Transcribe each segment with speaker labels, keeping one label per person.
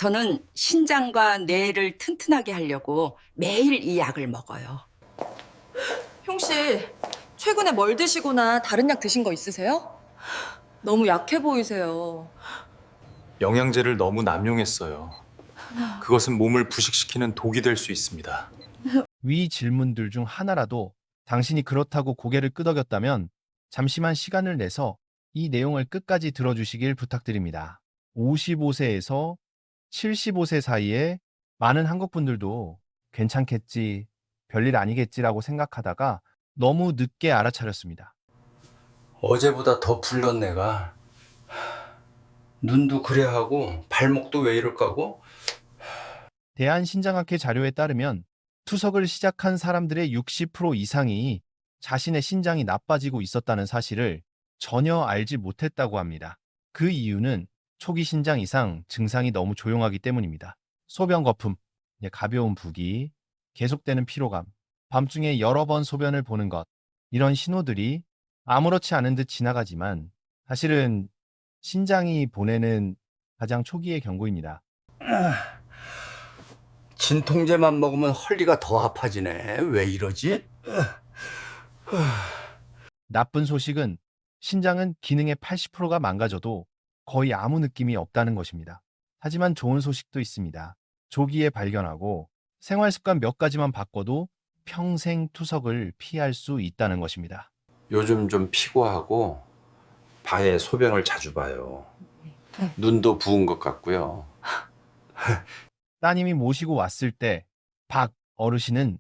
Speaker 1: 저는 신장과 뇌를 튼튼하게 하려고 매일 이 약을 먹어요.
Speaker 2: 형 씨, 최근에 뭘 드시거나 다른 약 드신 거 있으세요? 너무 약해 보이세요.
Speaker 3: 영양제를 너무 남용했어요. 그것은 몸을 부식시키는 독이 될 수 있습니다.
Speaker 4: 위 질문들 중 하나라도 당신이 그렇다고 고개를 끄덕였다면 잠시만 시간을 내서 이 내용을 끝까지 들어주시길 부탁드립니다. 55세에서 75세 사이에 많은 한국 분들도 괜찮겠지, 별일 아니겠지라고 생각하다가 너무 늦게 알아차렸습니다.
Speaker 5: 어제보다 더 불렀 내가. 눈도 그래 하고 발목도 왜 이럴까고?
Speaker 4: 대한신장학회 자료에 따르면 투석을 시작한 사람들의 60% 이상이 자신의 신장이 나빠지고 있었다는 사실을 전혀 알지 못했다고 합니다. 그 이유는 초기 신장 이상 증상이 너무 조용하기 때문입니다. 소변 거품, 가벼운 부기, 계속되는 피로감, 밤중에 여러 번 소변을 보는 것, 이런 신호들이 아무렇지 않은 듯 지나가지만 사실은 신장이 보내는 가장 초기의 경고입니다.
Speaker 5: 진통제만 먹으면 허리가 더 아파지네. 왜 이러지?
Speaker 4: 나쁜 소식은 신장은 기능의 80%가 망가져도 거의 아무 느낌이 없다는 것입니다. 하지만 좋은 소식도 있습니다. 조기에 발견하고 생활 습관 몇 가지만 바꿔도 평생 투석을 피할 수 있다는 것입니다.
Speaker 5: 요즘 좀 피고하고 밤에 소변을 자주 봐요. 눈도 부은 것 같고요.
Speaker 4: 따님이 모시고 왔을 때 박 어르신은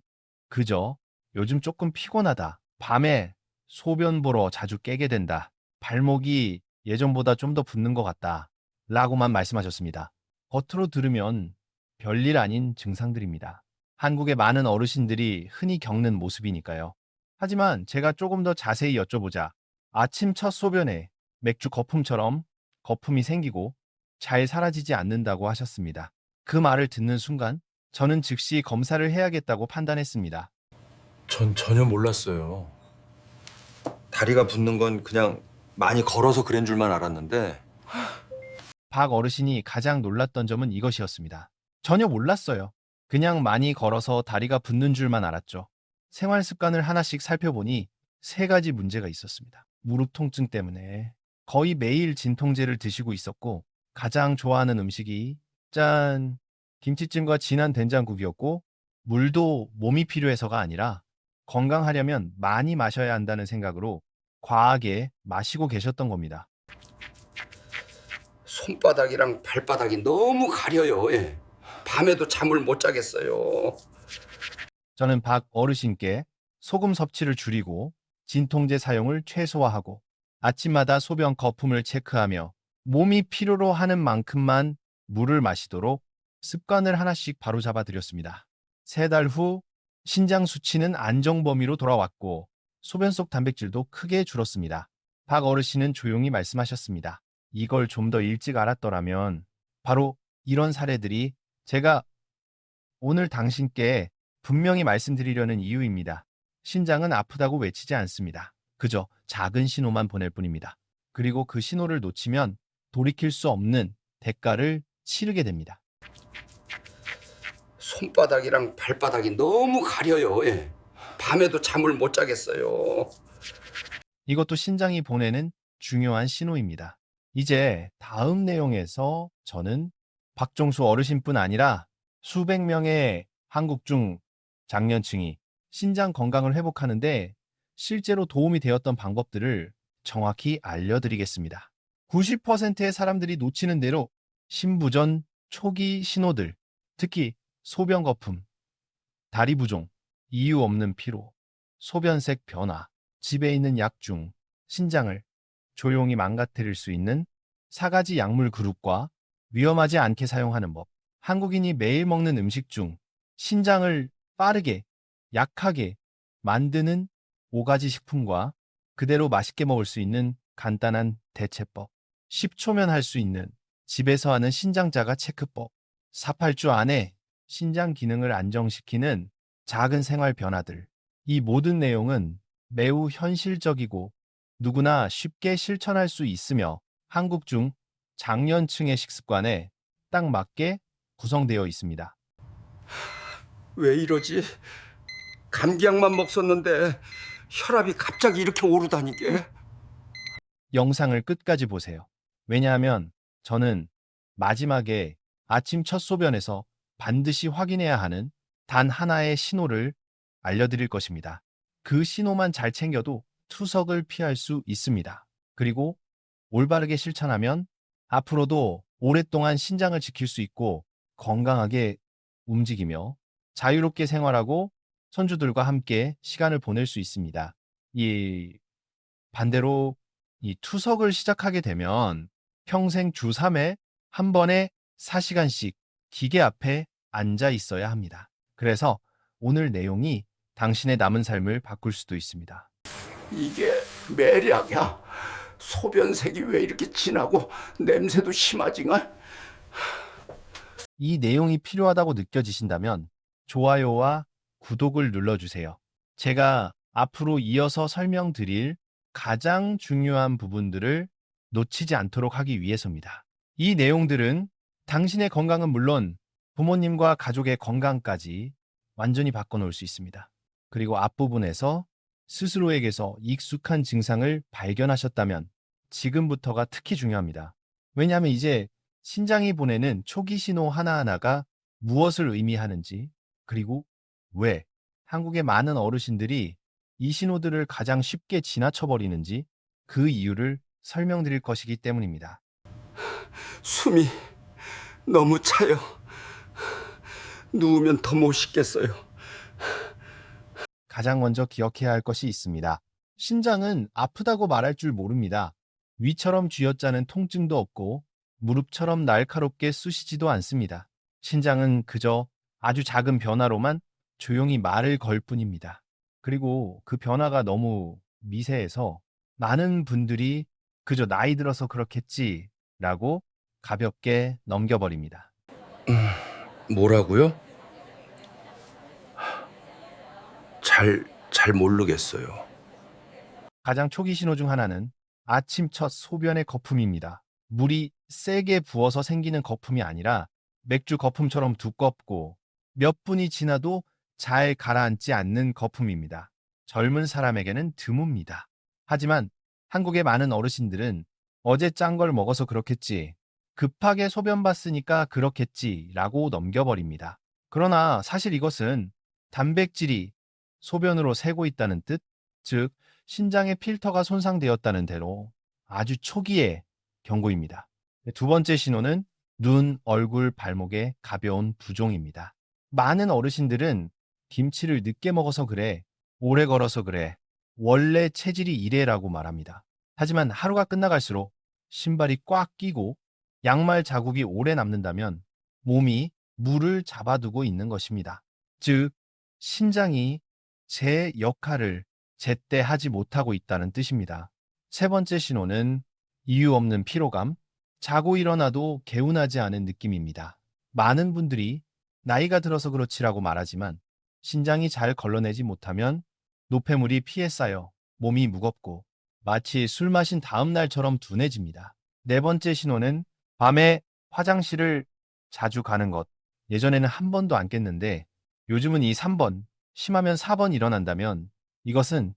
Speaker 4: 그저 요즘 조금 피곤하다. 밤에 소변 보러 자주 깨게 된다. 발목이 예전보다 좀 더 붓는 것 같다. 라고만 말씀하셨습니다. 겉으로 들으면 별일 아닌 증상들입니다. 한국의 많은 어르신들이 흔히 겪는 모습이니까요. 하지만 제가 조금 더 자세히 여쭤보자 아침 첫 소변에 맥주 거품처럼 거품이 생기고 잘 사라지지 않는다고 하셨습니다. 그 말을 듣는 순간 저는 즉시 검사를 해야겠다고 판단했습니다.
Speaker 3: 전 전혀 몰랐어요. 다리가 붓는 건 그냥 많이 걸어서 그런 줄만 알았는데
Speaker 4: 박 어르신이 가장 놀랐던 점은 이것이었습니다. 전혀 몰랐어요. 그냥 많이 걸어서 다리가 붓는 줄만 알았죠. 생활 습관을 하나씩 살펴보니 세 가지 문제가 있었습니다. 무릎 통증 때문에 거의 매일 진통제를 드시고 있었고 가장 좋아하는 음식이 짠! 김치찜과 진한 된장국이었고 물도 몸이 필요해서가 아니라 건강하려면 많이 마셔야 한다는 생각으로 과하게 마시고 계셨던 겁니다.
Speaker 5: 손바닥이랑 발바닥이 너무 가려요. 예. 밤에도 잠을 못 자겠어요.
Speaker 4: 저는 박 어르신께 소금 섭취를 줄이고 진통제 사용을 최소화하고 아침마다 소변 거품을 체크하며 몸이 필요로 하는 만큼만 물을 마시도록 습관을 하나씩 바로잡아 드렸습니다. 3달 후 신장 수치는 안정 범위로 돌아왔고 소변 속 단백질도 크게 줄었습니다. 박 어르신은 조용히 말씀하셨습니다. 이걸 좀 더 일찍 알았더라면 바로 이런 사례들이 제가 오늘 당신께 분명히 말씀드리려는 이유입니다. 신장은 아프다고 외치지 않습니다. 그저 작은 신호만 보낼 뿐입니다. 그리고 그 신호를 놓치면 돌이킬 수 없는 대가를 치르게 됩니다.
Speaker 5: 손바닥이랑 발바닥이 너무 가려요. 예. 밤에도 잠을 못 자겠어요.
Speaker 4: 이것도 신장이 보내는 중요한 신호입니다. 이제 다음 내용에서 저는 박종수 어르신뿐 아니라 수백 명의 한국 중 장년층이 신장 건강을 회복하는데 실제로 도움이 되었던 방법들을 정확히 알려드리겠습니다. 90%의 사람들이 놓치는 대로 신부전 초기 신호들, 특히 소변 거품, 다리 부종, 이유 없는 피로, 소변색 변화, 집에 있는 약 중 신장을 조용히 망가뜨릴 수 있는 4가지 약물 그룹과 위험하지 않게 사용하는 법, 한국인이 매일 먹는 음식 중 신장을 빠르게, 약하게 만드는 5가지 식품과 그대로 맛있게 먹을 수 있는 간단한 대체법, 10초면 할 수 있는 집에서 하는 신장자가 체크법, 48주 안에 신장 기능을 안정시키는 작은 생활 변화들. 이 모든 내용은 매우 현실적이고 누구나 쉽게 실천할 수 있으며 한국 중 장년층의 식습관에 딱 맞게 구성되어 있습니다.
Speaker 3: 왜 이러지? 감기약만 먹었는데 혈압이 갑자기 이렇게 오르다니게.
Speaker 4: 영상을 끝까지 보세요. 왜냐하면 저는 마지막에 아침 첫 소변에서 반드시 확인해야 하는 단 하나의 신호를 알려드릴 것입니다. 그 신호만 잘 챙겨도 투석을 피할 수 있습니다. 그리고 올바르게 실천하면 앞으로도 오랫동안 신장을 지킬 수 있고 건강하게 움직이며 자유롭게 생활하고 손주들과 함께 시간을 보낼 수 있습니다. 반대로 이 투석을 시작하게 되면 평생 주 3회 한 번에 4시간씩 기계 앞에 앉아 있어야 합니다. 그래서 오늘 내용이 당신의 남은 삶을 바꿀 수도 있습니다.
Speaker 6: 이게 매력이야. 소변색이 왜 이렇게 진하고 냄새도 심하지가?
Speaker 4: 이 내용이 필요하다고 느껴지신다면 좋아요와 구독을 눌러주세요. 제가 앞으로 이어서 설명드릴 가장 중요한 부분들을 놓치지 않도록 하기 위해서입니다. 이 내용들은 당신의 건강은 물론 부모님과 가족의 건강까지 완전히 바꿔놓을 수 있습니다. 그리고 앞부분에서 스스로에게서 익숙한 증상을 발견하셨다면 지금부터가 특히 중요합니다. 왜냐하면 이제 신장이 보내는 초기 신호 하나하나가 무엇을 의미하는지, 그리고 왜 한국의 많은 어르신들이 이 신호들을 가장 쉽게 지나쳐버리는지 그 이유를 설명드릴 것이기 때문입니다.
Speaker 6: 숨이 너무 차요. 누우면 더 못 쉬겠어요.
Speaker 4: 가장 먼저 기억해야 할 것이 있습니다. 신장은 아프다고 말할 줄 모릅니다. 위처럼 쥐어짜는 통증도 없고 무릎처럼 날카롭게 쑤시지도 않습니다. 신장은 그저 아주 작은 변화로만 조용히 말을 걸 뿐입니다. 그리고 그 변화가 너무 미세해서 많은 분들이 그저 나이 들어서 그렇겠지 라고 가볍게 넘겨버립니다.
Speaker 3: 뭐라고요? 잘 모르겠어요.
Speaker 4: 가장 초기 신호 중 하나는 아침 첫 소변의 거품입니다. 물이 세게 부어서 생기는 거품이 아니라 맥주 거품처럼 두껍고 몇 분이 지나도 잘 가라앉지 않는 거품입니다. 젊은 사람에게는 드뭅니다. 하지만 한국의 많은 어르신들은 어제 짠 걸 먹어서 그렇겠지, 급하게 소변 봤으니까 그렇겠지 라고 넘겨버립니다. 그러나 사실 이것은 단백질이 소변으로 새고 있다는 뜻, 즉 신장의 필터가 손상되었다는 대로 아주 초기의 경고입니다. 두 번째 신호는 눈, 얼굴, 발목의 가벼운 부종입니다. 많은 어르신들은 김치를 늦게 먹어서 그래, 오래 걸어서 그래, 원래 체질이 이래라고 말합니다. 하지만 하루가 끝나갈수록 신발이 꽉 끼고 양말 자국이 오래 남는다면 몸이 물을 잡아두고 있는 것입니다. 즉, 신장이 제 역할을 제때 하지 못하고 있다는 뜻입니다. 세 번째 신호는 이유 없는 피로감, 자고 일어나도 개운하지 않은 느낌입니다. 많은 분들이 나이가 들어서 그렇지라고 말하지만 신장이 잘 걸러내지 못하면 노폐물이 피에 쌓여 몸이 무겁고 마치 술 마신 다음 날처럼 둔해집니다. 네 번째 신호는 밤에 화장실을 자주 가는 것. 예전에는 한 번도 안 깼는데 요즘은 이 3번, 심하면 4번 일어난다면 이것은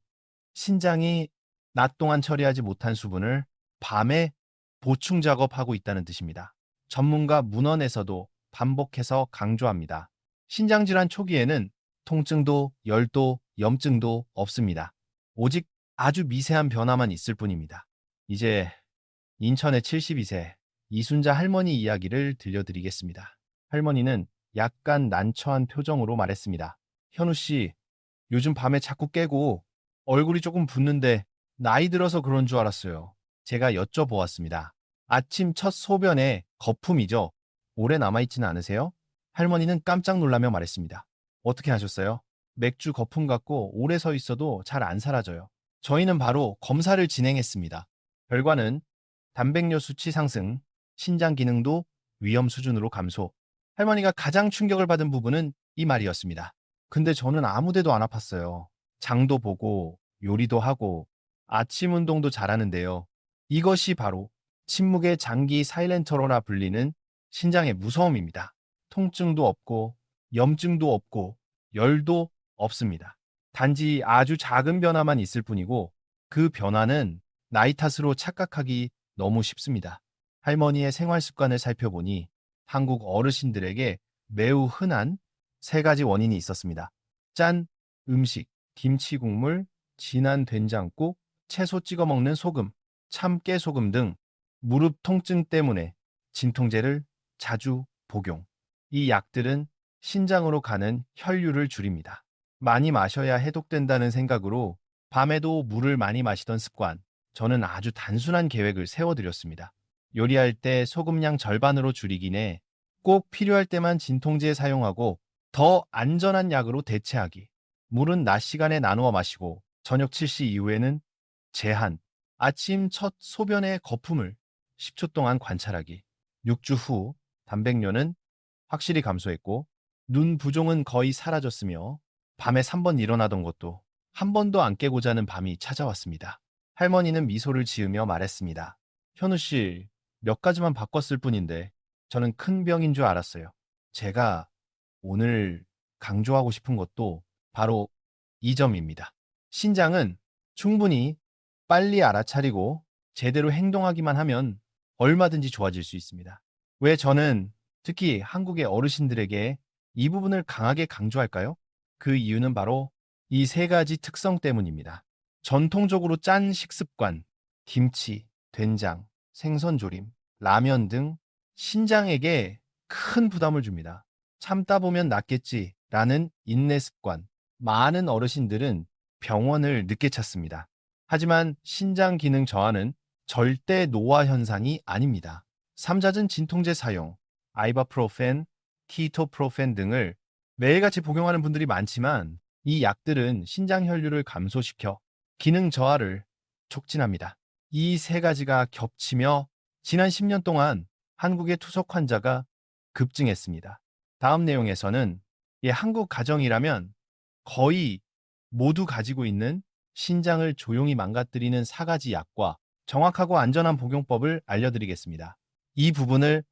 Speaker 4: 신장이 낮 동안 처리하지 못한 수분을 밤에 보충 작업하고 있다는 뜻입니다. 전문가 문헌에서도 반복해서 강조합니다. 신장질환 초기에는 통증도 열도, 염증도 없습니다. 오직 아주 미세한 변화만 있을 뿐입니다. 이제 인천의 72세 이순자 할머니 이야기를 들려드리겠습니다. 할머니는 약간 난처한 표정으로 말했습니다. 현우 씨, 요즘 밤에 자꾸 깨고 얼굴이 조금 붓는데 나이 들어서 그런 줄 알았어요. 제가 여쭤보았습니다. 아침 첫 소변에 거품이죠? 오래 남아있지는 않으세요? 할머니는 깜짝 놀라며 말했습니다. 어떻게 하셨어요? 맥주 거품 같고 오래 서 있어도 잘 안 사라져요. 저희는 바로 검사를 진행했습니다. 결과는 단백뇨 수치 상승, 신장 기능도 위험 수준으로 감소. 할머니가 가장 충격을 받은 부분은 이 말이었습니다. 근데 저는 아무 데도 안 아팠어요. 장도 보고 요리도 하고 아침 운동도 잘하는데요. 이것이 바로 침묵의 장기 사일렌터로나 불리는 신장의 무서움입니다. 통증도 없고 염증도 없고 열도 없습니다. 단지 아주 작은 변화만 있을 뿐이고 그 변화는 나이 탓으로 착각하기 너무 쉽습니다. 할머니의 생활 습관을 살펴보니 한국 어르신들에게 매우 흔한 세 가지 원인이 있었습니다. 짠 음식, 김치 국물, 진한 된장국, 채소 찍어 먹는 소금, 참깨소금 등 무릎 통증 때문에 진통제를 자주 복용. 이 약들은 신장으로 가는 혈류를 줄입니다. 많이 마셔야 해독된다는 생각으로 밤에도 물을 많이 마시던 습관, 저는 아주 단순한 계획을 세워드렸습니다. 요리할 때 소금량 절반으로 줄이기에 꼭 필요할 때만 진통제 사용하고 더 안전한 약으로 대체하기. 물은 낮 시간에 나누어 마시고 저녁 7시 이후에는 제한. 아침 첫 소변의 거품을 10초 동안 관찰하기. 6주 후 단백뇨는 확실히 감소했고 눈 부종은 거의 사라졌으며 밤에 3번 일어나던 것도 한 번도 안 깨고 자는 밤이 찾아왔습니다. 할머니는 미소를 지으며 말했습니다. 현우 씨, 몇 가지만 바꿨을 뿐인데 저는 큰 병인 줄 알았어요. 제가 오늘 강조하고 싶은 것도 바로 이 점입니다. 신장은 충분히 빨리 알아차리고 제대로 행동하기만 하면 얼마든지 좋아질 수 있습니다. 왜 저는 특히 한국의 어르신들에게 이 부분을 강하게 강조할까요? 그 이유는 바로 이 세 가지 특성 때문입니다. 전통적으로 짠 식습관, 김치, 된장, 생선조림, 라면 등 신장에게 큰 부담을 줍니다. 참다 보면 낫겠지라는 인내 습관. 많은 어르신들은 병원을 늦게 찾습니다. 하지만 신장 기능 저하는 절대 노화 현상이 아닙니다. 삼자전 진통제 사용, 아이바프로펜, 키토프로펜 등을 매일같이 복용하는 분들이 많지만 이 약들은 신장 혈류를 감소시켜 기능 저하를 촉진합니다. 이 세 가지가 겹치며 지난 10년 동안 한국의 투석 환자가 급증했습니다. 다음 내용에서는 이 한국 가정이라면 거의 모두 가지고 있는 신장을 조용히 망가뜨리는 4가지 약과 정확하고 안전한 복용법을 알려드리겠습니다. 이 부분을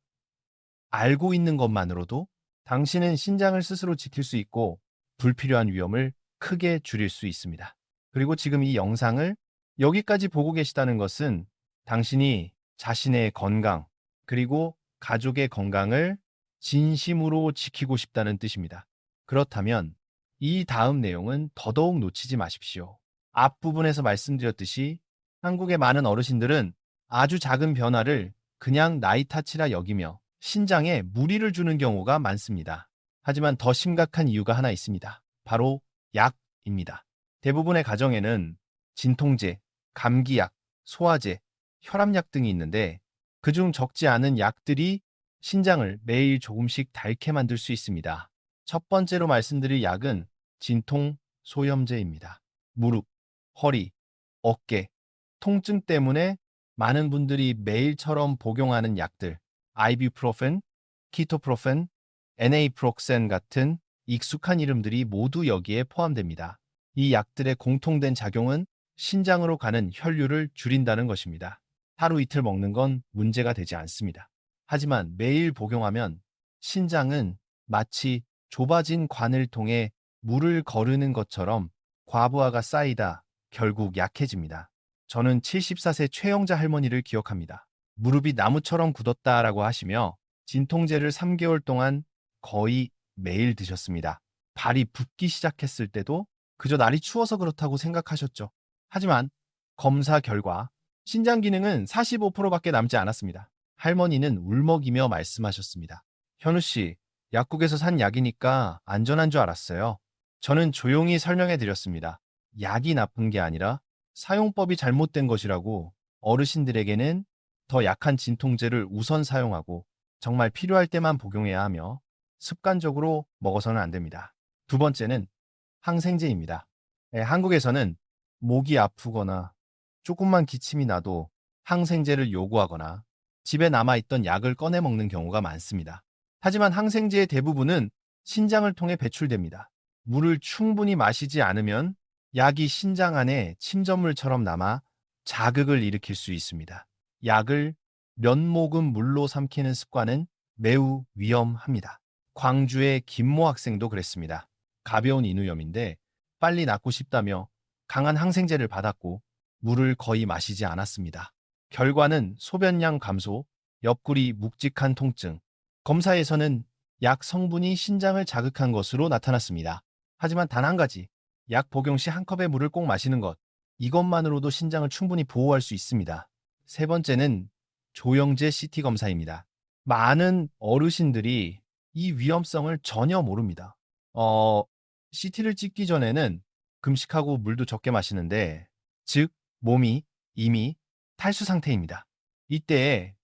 Speaker 4: 알고 있는 것만으로도 당신은 신장을 스스로 지킬 수 있고 불필요한 위험을 크게 줄일 수 있습니다. 그리고 지금 이 영상을 여기까지 보고 계시다는 것은 당신이 자신의 건강 그리고 가족의 건강을 진심으로 지키고 싶다는 뜻입니다. 그렇다면 이 다음 내용은 더더욱 놓치지 마십시오. 앞부분에서 말씀드렸듯이 한국의 많은 어르신들은 아주 작은 변화를 그냥 나이 탓이라 여기며 신장에 무리를 주는 경우가 많습니다. 하지만 더 심각한 이유가 하나 있습니다. 바로 약입니다. 대부분의 가정에는 진통제, 감기약, 소화제, 혈압약 등이 있는데 그중 적지 않은 약들이 신장을 매일 조금씩 닳게 만들 수 있습니다. 첫 번째로 말씀드릴 약은 진통 소염제입니다. 무릎, 허리, 어깨, 통증 때문에 많은 분들이 매일처럼 복용하는 약들, 아이부프로펜, 키토프로펜, 에네이프록센 같은 익숙한 이름들이 모두 여기에 포함됩니다. 이 약들의 공통된 작용은 신장으로 가는 혈류를 줄인다는 것입니다. 하루 이틀 먹는 건 문제가 되지 않습니다. 하지만 매일 복용하면 신장은 마치 좁아진 관을 통해 물을 거르는 것처럼 과부하가 쌓이다 결국 약해집니다. 저는 74세 최영자 할머니를 기억합니다. 무릎이 나무처럼 굳었다라고 하시며 진통제를 3개월 동안 거의 매일 드셨습니다. 발이 붓기 시작했을 때도 그저 날이 추워서 그렇다고 생각하셨죠. 하지만 검사 결과 신장 기능은 45%밖에 남지 않았습니다. 할머니는 울먹이며 말씀하셨습니다. 현우 씨, 약국에서 산 약이니까 안전한 줄 알았어요. 저는 조용히 설명해 드렸습니다. 약이 나쁜 게 아니라 사용법이 잘못된 것이라고. 어르신들에게는 더 약한 진통제를 우선 사용하고 정말 필요할 때만 복용해야 하며 습관적으로 먹어서는 안 됩니다. 두 번째는 항생제입니다. 한국에서는 목이 아프거나 조금만 기침이 나도 항생제를 요구하거나 집에 남아있던 약을 꺼내 먹는 경우가 많습니다. 하지만 항생제의 대부분은 신장을 통해 배출됩니다. 물을 충분히 마시지 않으면 약이 신장 안에 침전물처럼 남아 자극을 일으킬 수 있습니다. 약을 몇 모금 물로 삼키는 습관은 매우 위험합니다. 광주의 김모 학생도 그랬습니다. 가벼운 인후염인데 빨리 낫고 싶다며 강한 항생제를 받았고 물을 거의 마시지 않았습니다. 결과는 소변량 감소, 옆구리 묵직한 통증. 검사에서는 약 성분이 신장을 자극한 것으로 나타났습니다. 하지만 단 한 가지, 약 복용 시 한 컵의 물을 꼭 마시는 것. 이것만으로도 신장을 충분히 보호할 수 있습니다. 세 번째는 조영제 CT 검사입니다. 많은 어르신들이 이 위험성을 전혀 모릅니다. CT를 찍기 전에는 금식하고 물도 적게 마시는데, 즉 몸이 이미 탈수 상태입니다. 이때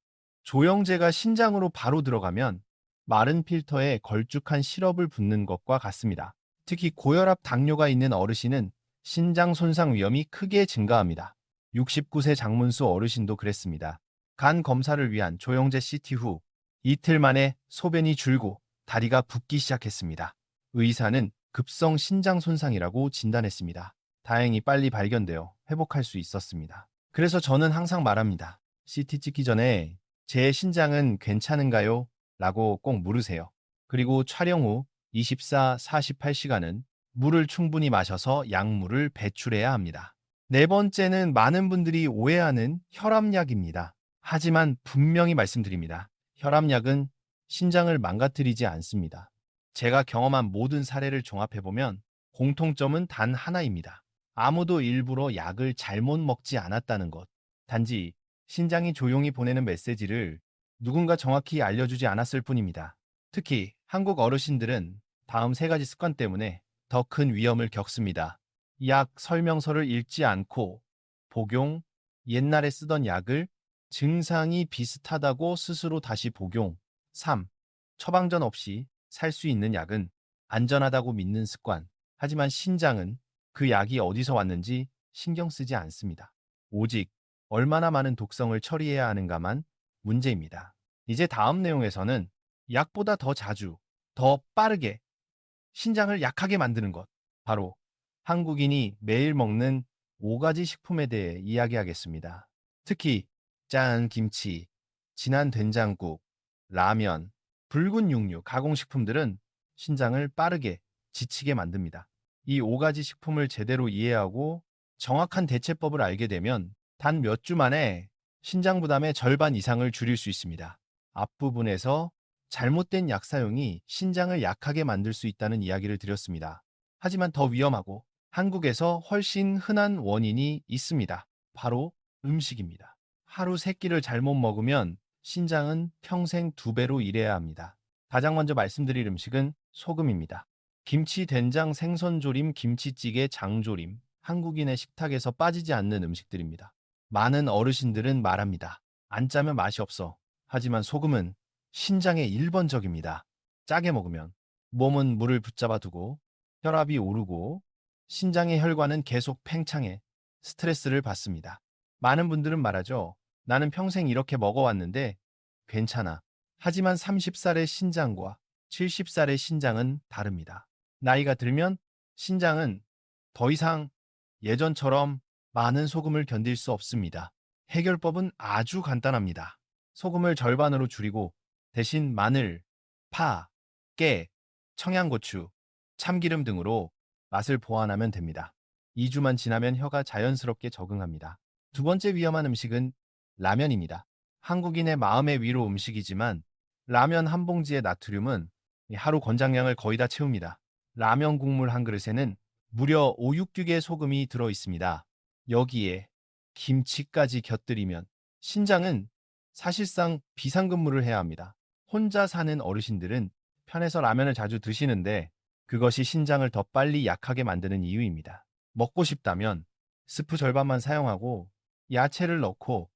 Speaker 4: 조영제가 신장으로 바로 들어가면 마른 필터에 걸쭉한 시럽을 붓는 것과 같습니다. 특히 고혈압 당뇨가 있는 어르신은 신장 손상 위험이 크게 증가합니다. 69세 장문수 어르신도 그랬습니다. 간 검사를 위한 조영제 CT 후 이틀 만에 소변이 줄고 다리가 붓기 시작했습니다. 의사는 급성 신장 손상이라고 진단했습니다. 다행히 빨리 발견되어 회복할 수 있었습니다. 그래서 저는 항상 말합니다. CT 찍기 전에 제 신장은 괜찮은가요? 라고 꼭 물으세요. 그리고 촬영 후 24, 48시간은 물을 충분히 마셔서 약물을 배출해야 합니다. 네 번째는 많은 분들이 오해하는 혈압약입니다. 하지만 분명히 말씀드립니다. 혈압약은 신장을 망가뜨리지 않습니다. 제가 경험한 모든 사례를 종합해보면 공통점은 단 하나입니다. 아무도 일부러 약을 잘못 먹지 않았다는 것. 단지 신장이 조용히 보내는 메시지를 누군가 정확히 알려주지 않았을 뿐입니다. 특히 한국 어르신들은 다음 세 가지 습관 때문에 더 큰 위험을 겪습니다. 약 설명서를 읽지 않고 복용, 옛날에 쓰던 약을 증상이 비슷하다고 스스로 다시 복용. 3. 처방전 없이 살 수 있는 약은 안전하다고 믿는 습관. 하지만 신장은 그 약이 어디서 왔는지 신경 쓰지 않습니다. 오직 얼마나 많은 독성을 처리해야 하는가만 문제입니다. 이제 다음 내용에서는 약보다 더 자주, 더 빠르게 신장을 약하게 만드는 것. 바로 한국인이 매일 먹는 5가지 식품에 대해 이야기하겠습니다. 특히 짠 김치, 진한 된장국, 라면, 붉은 육류, 가공식품들은 신장을 빠르게 지치게 만듭니다. 이 5가지 식품을 제대로 이해하고 정확한 대체법을 알게 되면 단 몇 주 만에 신장 부담의 절반 이상을 줄일 수 있습니다. 앞부분에서 잘못된 약 사용이 신장을 약하게 만들 수 있다는 이야기를 드렸습니다. 하지만 더 위험하고 한국에서 훨씬 흔한 원인이 있습니다. 바로 음식입니다. 하루 3끼를 잘못 먹으면 신장은 평생 2배로 일해야 합니다. 가장 먼저 말씀드릴 음식은 소금입니다. 김치, 된장, 생선조림, 김치찌개, 장조림, 한국인의 식탁에서 빠지지 않는 음식들입니다. 많은 어르신들은 말합니다. 안 짜면 맛이 없어. 하지만 소금은 신장의 1번적입니다. 짜게 먹으면 몸은 물을 붙잡아 두고 혈압이 오르고 신장의 혈관은 계속 팽창해 스트레스를 받습니다. 많은 분들은 말하죠. 나는 평생 이렇게 먹어왔는데 괜찮아. 하지만 30살의 신장과 70살의 신장은 다릅니다. 나이가 들면 신장은 더 이상 예전처럼 많은 소금을 견딜 수 없습니다. 해결법은 아주 간단합니다. 소금을 절반으로 줄이고 대신 마늘, 파, 깨, 청양고추, 참기름 등으로 맛을 보완하면 됩니다. 2주만 지나면 혀가 자연스럽게 적응합니다. 두 번째 위험한 음식은 라면입니다. 한국인의 마음의 위로 음식이지만 라면 한 봉지의 나트륨은 하루 권장량을 거의 다 채웁니다. 라면 국물 한 그릇에는 무려 5, 6듀의 소금이 들어 있습니다. 여기에 김치까지 곁들이면 신장은 사실상 비상근무를 해야 합니다. 혼자 사는 어르신들은 편해서 라면을 자주 드시는데 그것이 신장을 더 빨리 약하게 만드는 이유입니다. 먹고 싶다면 스프 절반만 사용하고 야채를 넣고